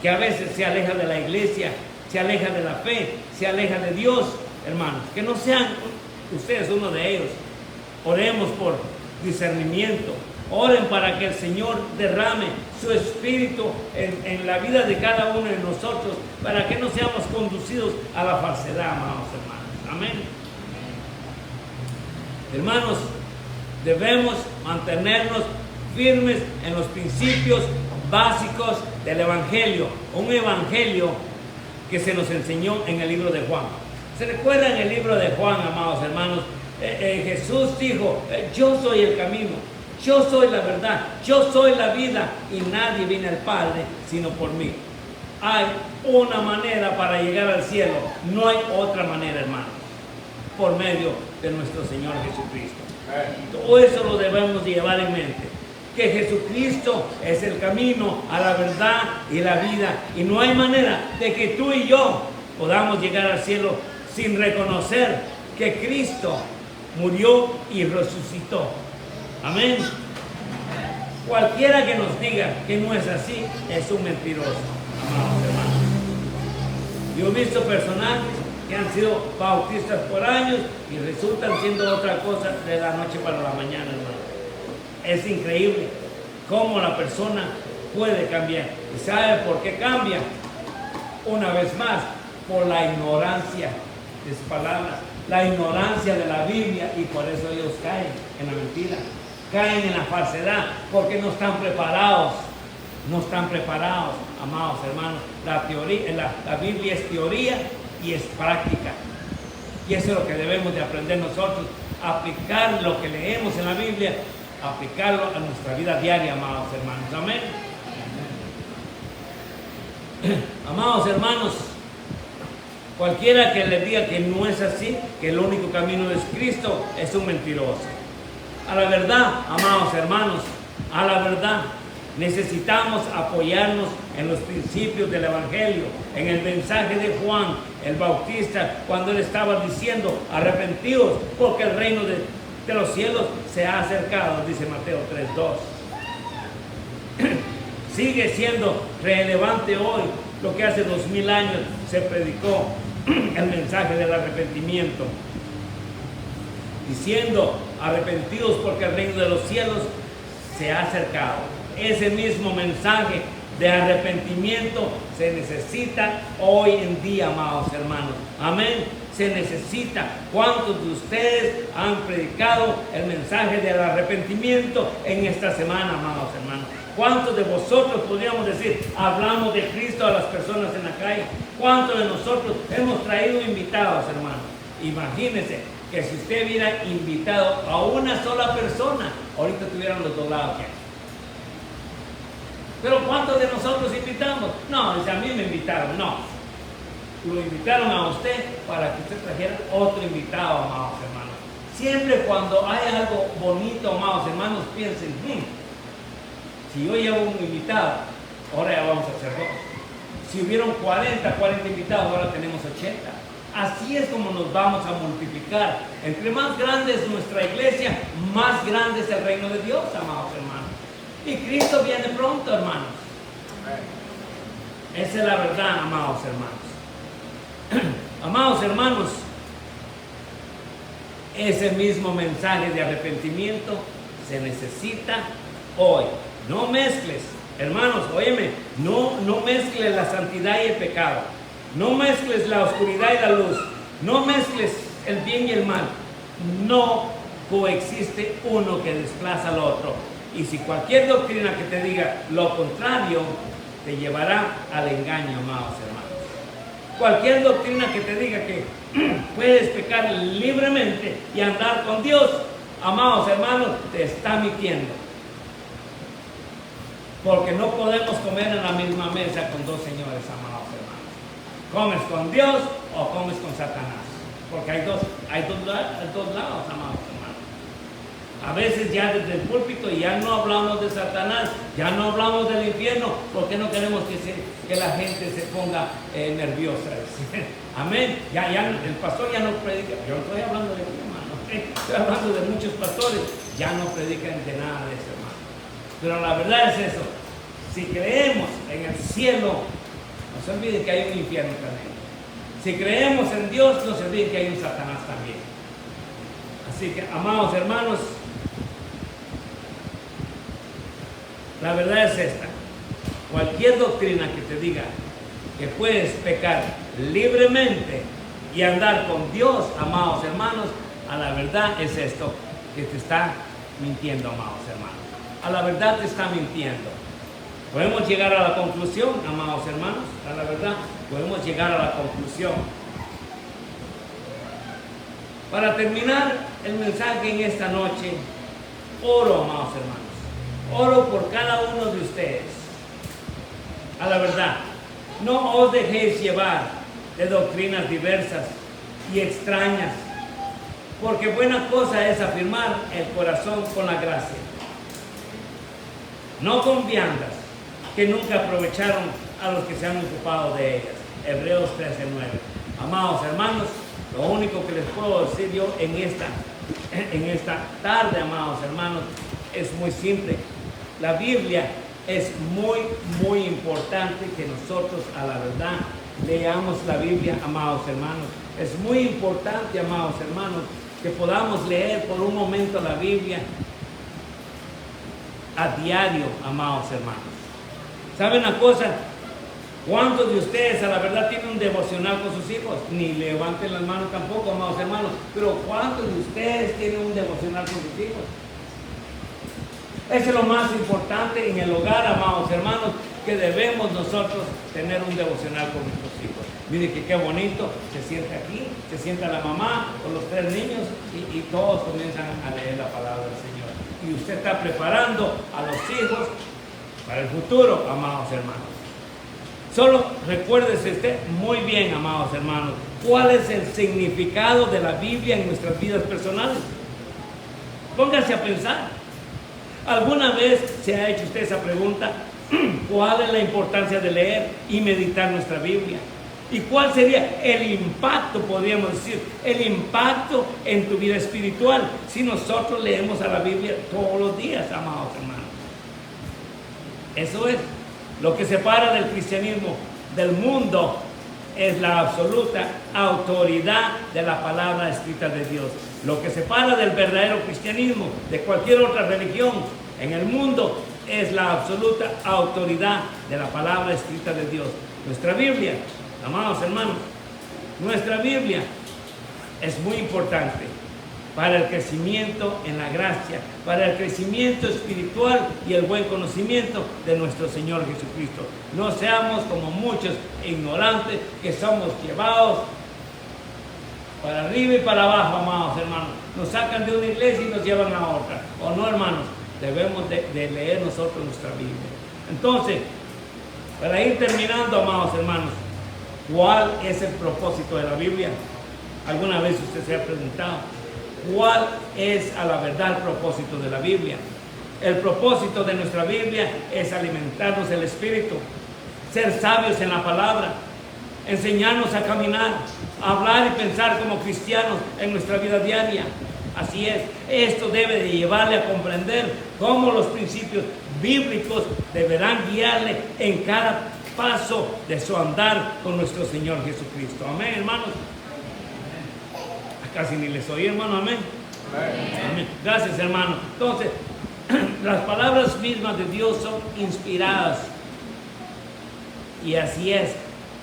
que a veces se aleja de la iglesia, se aleja de la fe, se aleja de Dios, hermanos. Que no sean ustedes uno de ellos. Oremos por discernimiento. Oren para que el Señor derrame su espíritu en la vida de cada uno de nosotros, para que no seamos conducidos a la falsedad, amados hermanos. Amén. Hermanos, debemos mantenernos firmes en los principios básicos del Evangelio. Un Evangelio que se nos enseñó en el libro de Juan. ¿Se recuerdan el libro de Juan, amados hermanos? Jesús dijo, yo soy el camino, yo soy la verdad, yo soy la vida, y nadie viene al Padre sino por mí. Hay una manera para llegar al cielo, no hay otra manera, hermanos, por medio de nuestro Señor Jesucristo. Todo eso lo debemos llevar en mente, que Jesucristo es el camino a la verdad y la vida, y no hay manera de que tú y yo podamos llegar al cielo sin reconocer que Cristo murió y resucitó. Amén. Cualquiera que nos diga que no es así es un mentiroso, amados hermanos. Yo he visto personajes que han sido bautistas por años y resultan siendo otra cosa de la noche para la mañana, hermano. Es increíble cómo la persona puede cambiar. ¿Y sabe por qué cambia? Una vez más, por la ignorancia de sus palabras, la ignorancia de la Biblia, y por eso ellos caen en la mentira, caen en la falsedad, porque no están preparados no están preparados, amados hermanos. La Biblia es teoría y es práctica. Y eso es lo que debemos de aprender nosotros, aplicar lo que leemos en la Biblia, aplicarlo a nuestra vida diaria, amados hermanos. Amén. Amados hermanos, cualquiera que les diga que no es así, que el único camino es Cristo, es un mentiroso. A la verdad, amados hermanos, a la verdad, necesitamos apoyarnos en los principios del Evangelio, en el mensaje de Juan el Bautista, cuando él estaba diciendo: arrepentidos, porque el reino de los cielos se ha acercado, dice Mateo 3:2. Sigue siendo relevante hoy lo que hace 2000 años se predicó, el mensaje del arrepentimiento, diciendo: arrepentidos porque el reino de los cielos se ha acercado. Ese mismo mensaje de arrepentimiento se necesita hoy en día, amados hermanos. Amén. Se necesita. ¿Cuántos de ustedes han predicado el mensaje del arrepentimiento en esta semana, amados hermanos? ¿Cuántos de vosotros podríamos decir, hablamos de Cristo a las personas en la calle? ¿Cuántos de nosotros hemos traído invitados, hermanos? Imagínense que si usted hubiera invitado a una sola persona, ahorita tuvieran los $2 que hay. Pero ¿cuántos de nosotros invitamos? No, dice, a mí me invitaron. No, lo invitaron a usted para que usted trajera otro invitado, amados hermanos. Siempre cuando hay algo bonito, amados hermanos, piensen: si yo llevo un invitado, ahora ya vamos a hacer 2. Si hubieron 40 invitados, ahora tenemos 80. Así es como nos vamos a multiplicar. Entre más grande es nuestra iglesia, más grande es el reino de Dios, amados hermanos. Y Cristo viene pronto, hermanos. Esa es la verdad, amados hermanos. Amados hermanos, ese mismo mensaje de arrepentimiento se necesita hoy. No mezcles, hermanos, óyeme, no mezcles la santidad y el pecado. No mezcles la oscuridad y la luz. No mezcles el bien y el mal. No coexiste uno que desplaza al otro. Y si cualquier doctrina que te diga lo contrario, te llevará al engaño, amados hermanos. Cualquier doctrina que te diga que puedes pecar libremente y andar con Dios, amados hermanos, te está mintiendo. Porque no podemos comer en la misma mesa con dos señores, amados hermanos. ¿Comes con Dios o comes con Satanás? Porque hay dos lados, amados hermanos. A veces ya desde el púlpito ya no hablamos de Satanás, ya no hablamos del infierno, porque no queremos que la gente se ponga nerviosa. Amén. Ya el pastor ya no predica. Yo no estoy hablando de mi hermano, estoy hablando de muchos pastores, ya no predican de nada de eso, hermano. Pero la verdad es eso. Si creemos en el cielo, no se olviden que hay un infierno también. Si creemos en Dios, no se olviden que hay un Satanás también. Así que, amados hermanos, la verdad es esta: cualquier doctrina que te diga que puedes pecar libremente y andar con Dios, amados hermanos, a la verdad es esto, que te está mintiendo, amados hermanos. A la verdad te está mintiendo. Podemos llegar a la conclusión, amados hermanos, a la verdad, podemos llegar a la conclusión. Para terminar el mensaje en esta noche, oro, amados hermanos. Oro por cada uno de ustedes. A la verdad, no os dejéis llevar de doctrinas diversas y extrañas, porque buena cosa es afirmar el corazón con la gracia, no con viandas que nunca aprovecharon a los que se han ocupado de ellas. Hebreos 13:9. Amados hermanos, lo único que les puedo decir yo en esta tarde, amados hermanos, es muy simple. La Biblia es muy importante que nosotros, a la verdad, leamos la Biblia, amados hermanos. Es muy importante, amados hermanos, que podamos leer por un momento la Biblia a diario, amados hermanos. ¿Saben una cosa? ¿Cuántos de ustedes a la verdad tienen un devocional con sus hijos? Ni levanten las manos tampoco, amados hermanos. Pero ¿cuántos de ustedes tienen un devocional con sus hijos? Eso es lo más importante en el hogar, amados hermanos, que debemos nosotros tener un devocional con nuestros hijos. Mire que qué bonito, se sienta aquí, se sienta la mamá con los 3 niños y todos comienzan a leer la palabra del Señor. Y usted está preparando a los hijos para el futuro, amados hermanos. Solo recuérdese usted muy bien, amados hermanos, cuál es el significado de la Biblia en nuestras vidas personales. Póngase a pensar. ¿Alguna vez se ha hecho usted esa pregunta? ¿Cuál es la importancia de leer y meditar nuestra Biblia? ¿Y cuál sería el impacto, podríamos decir, el impacto en tu vida espiritual si nosotros leemos a la Biblia todos los días, amados hermanos? Eso es. Lo que separa del cristianismo del mundo es la absoluta autoridad de la palabra escrita de Dios. Lo que separa del verdadero cristianismo de cualquier otra religión en el mundo es la absoluta autoridad de la palabra escrita de Dios. Nuestra Biblia, amados hermanos, nuestra Biblia es muy importante para el crecimiento en la gracia, para el crecimiento espiritual y el buen conocimiento de nuestro Señor Jesucristo. No seamos como muchos ignorantes que somos llevados para arriba y para abajo, amados hermanos. Nos sacan de una iglesia y nos llevan a otra. ¿O no, hermanos? Debemos de leer nosotros nuestra Biblia. Entonces, para ir terminando, amados hermanos, ¿cuál es el propósito de la Biblia? ¿Alguna vez usted se ha preguntado cuál es a la verdad el propósito de la Biblia? El propósito de nuestra Biblia es alimentarnos el espíritu, ser sabios en la palabra, enseñarnos a caminar, a hablar y pensar como cristianos en nuestra vida diaria. Así es, esto debe de llevarle a comprender cómo los principios bíblicos deberán guiarle en cada paso de su andar con nuestro Señor Jesucristo. Amén, hermanos. Casi ni les oí, hermano. Amén. Amén. Gracias, hermano. Entonces, las palabras mismas de Dios son inspiradas. Y así es.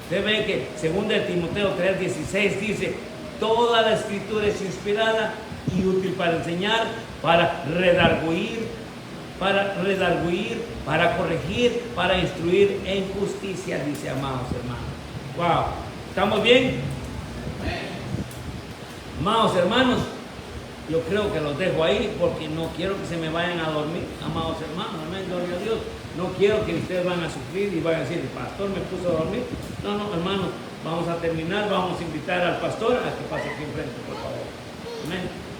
Usted ve que 2 Timoteo 3:16 dice: toda la escritura es inspirada y útil para enseñar, para redarguir, para corregir, para instruir en justicia, dice, amados hermanos. Wow. ¿Estamos bien? Amados hermanos, yo creo que los dejo ahí porque no quiero que se me vayan a dormir, amados hermanos. Amén, gloria a Dios. No quiero que ustedes van a sufrir y vayan a decir: el pastor me puso a dormir. No, hermanos, vamos a terminar, vamos a invitar al pastor a que pase aquí enfrente, por favor. Amén.